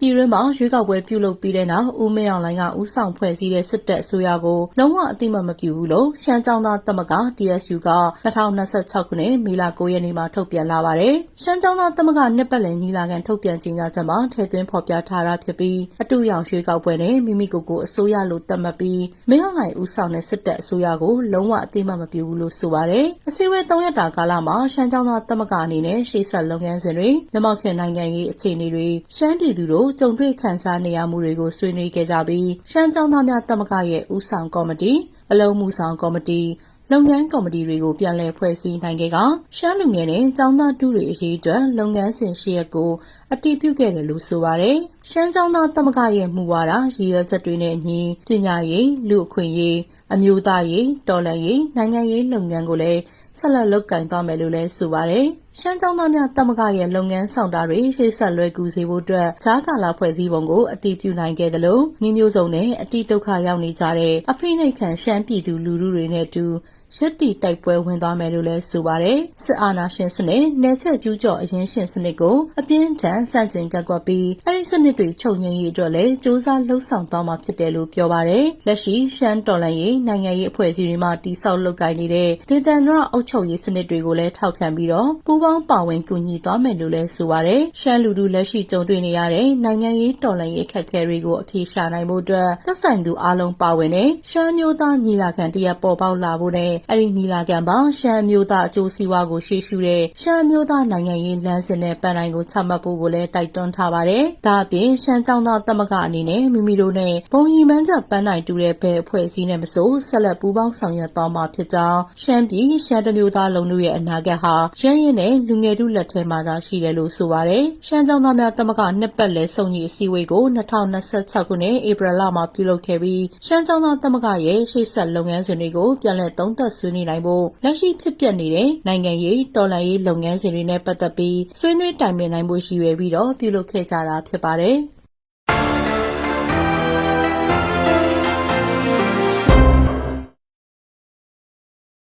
ပြည်တွင်းမှာရွေးကောက်ပွဲပြုလုပ်ပြီးတဲ့နောက်ဦးမင်းအောင်လှိုင်ကဦးဆောင်ဖွဲ့စည်းတဲ့စစ်တပ်အစိုးရကိုလုံးဝအသိမှတ်မပြုဘူးလို့ရှမ်းကျောင်းသားသမဂ္ဂ TSU က2026ခုနှစ်မေလ9ရက်နေ့မှာထုတ်ပြန်လာပါတယ်။ရှမ်းကျောင်းသားသမဂ္ဂနှစ်ပတ်လည်ညီလာခံထုတ်ပြန်ကြေညာချက်မှာထည့်သွင်းဖော်ပြထားတာဖြစ်ပြီးအတူရောင်ရွေးကောက်ပွဲနဲ့မိမိကိုယ်ကိုအစိုးရလို့သတ်မှတ်ပြီးမင်းအောင်လှိုင်ဦးဆောင်တဲ့စစ်တပ်အစိုးရကိုလုံးဝအသိမှတ်မပြုဘူးလို့ဆိုပါတယ်။အစည်းအဝေး3ရက်တာကာလမှာရှမ်းကျောင်းသားသမဂ္ဂအနေနဲ့ရှေ့ဆက်လုပ်ငန်းစဉ်တွေမြန်မာခင်နိုင်ငံရေးအခြေအနေတွေရှမ်းပြည်သူတို့ကြုံတွေ့ခံစားနေရမှုတွေကိုဆွေးနွေးခဲ့ကြပြီးရှမ်းကျောင်းသားများသမဂ္ဂရဲ့ဦးဆောင်ကော်မတီအလုံးမှုဆောင်ကော်မတီလုပ်ငန်းကော်မတီတွေကိုပြန်လည်ဖွဲ့စည်းနိုင်ခဲ့ကရှမ်းလူငယ်နဲ့ကျောင်းသားတူတွေအရေးအတွက်လုပ်ငန်းစဉ်ရှေ့ရက်ကိုအတည်ပြုခဲ့တယ်လို့ဆိုပါတယ်။ရှမ်းကျောင်းသားသမဂ္ဂရဲ့မူဝါဒရည်ရွယ်ချက်တွေနဲ့အညီပညာရေးလူအခွင့်အရေးအမျိုးသားရေးတော်လှန်ရေးနိုင်ငံရေးလုပ်ငန်းကိုလည်းဆက်လက်လုပ်ကိုင်သွားမယ်လို့လည်းဆိုပါတယ်။ရှမ်းကျောင်းသားများသမဂ္ဂရဲ့လုပ်ငန်းဆောင်တာတွေရှေ့ဆက်လွယ်ကူစေဖို့အတွက်ဂျားကာလာဖွဲ့စည်းပုံကိုအတည်ပြုနိုင်ခဲ့တယ်လို့နှီးမျိုးစုံနဲ့အတိဒုက္ခရောက်နေကြတဲ့အဖိနှိတ်ခံရှမ်းပြည်သူလူထုတွေနဲ့အတူရစ်တီတိုက်ပွဲဝင်သွားမယ်လို့လည်းဆိုပါတယ်။စစ်အာဏာရှင်စနစ်နယ်ချက်ကျူးကျော်အရင်ရှင်စနစ်ကိုအပြင်းထန်ဆန့်ကျင်ကန့်ကွက်ပြီးအဲဒီစနစ်တွေချုပ်ငြိမ်းရေးအတွက်လည်းစ조사လှုပ်ဆောင်သွားမှာဖြစ်တယ်လို့ပြောပါတယ်။လက်ရှိရှမ်းတော်လှန်ရေးနိုင်ငံရေးအဖွဲ့အစည်းတွေမှတိဆောက်လုပ်ကိုင်နေတဲ့ဒေသန္တရအုပ်ချုပ်ရေးစနစ်တွေကိုလည်းထောက်ခံပြီးတော့ပူးပေါင်းပါဝင်ကူညီသွားမယ်လို့လည်းဆိုပါတယ်။ရှမ်းလူထုလက်ရှိကြုံတွေ့နေရတဲ့နိုင်ငံရေးတော်လှန်ရေးအခက်အခဲတွေကိုအပြေရှာနိုင်ဖို့အတွက်သက်ဆိုင်သူအားလုံးပါဝင်တဲ့ရှမ်းမျိုးသားညီလာခံတရက်ပေါ်ပေါက်လာဖို့နဲ့အဲဒီညီလာခံမှာရှမ်းမျိုးသားအကျိုးစီးပွားကိုရှေ့ရှုတဲ့ရှမ်းမျိုးသားနိုင်ငံရေးလမ်းစဉ်နဲ့ပန်းတိုင်ကိုချမှတ်ဖို့ကိုလည်းတိုက်တွန်းထားပါတယ်။ဒါအပြင်ရှမ်းကျောင်းသားသမဂ္ဂအနေနဲ့မိမိတို့နဲ့ဘုံရီမှန်းချက်ပန်းတိုင်တူတဲ့ဘယ်အဖွဲ့အစည်းနဲ့မဆိုဆက်လက်ပူးပေါင်းဆောင်ရွက်သွားမှာဖြစ်ကြောင်းရှမ်းပြည်ရှမ်းတမျိုးသားလုံးတို့ရဲ့အနာဂတ်ဟာရင်းရင်နဲ့လူငယ်တို့လက်ထဲမှာသာရှိတယ်လို့ဆိုပါတယ်။ရှမ်းကျောင်းသားများသမဂ္ဂနှစ်ပတ်လည်စုံညီအစည်းအဝေးကို2026ခုနှစ်ဧပြီလမှာပြုလုပ်ခဲ့ပြီးရှမ်းကျောင်းသားသမဂ္ဂရဲ့ရှေ့ဆက်လုပ်ငန်းစဉ်တွေကိုပြန်လည်သုံးသပ်ဆွေးနွေးနိုင်ဖို့လက်ရှိဖြစ်ပျက်နေတဲ့နိုင်ငံရေးတော်လှန်ရေးလုပ်ငန်းစဉ်တွေနဲ့ပတ်သက်ပြီးဆွေးနွေးတိုင်ပင်နိုင်ဖို့ရည်ရွယ်ပြီးတော့ပြုလုပ်ခဲ့ကြတာဖြစ်ပါတယ်။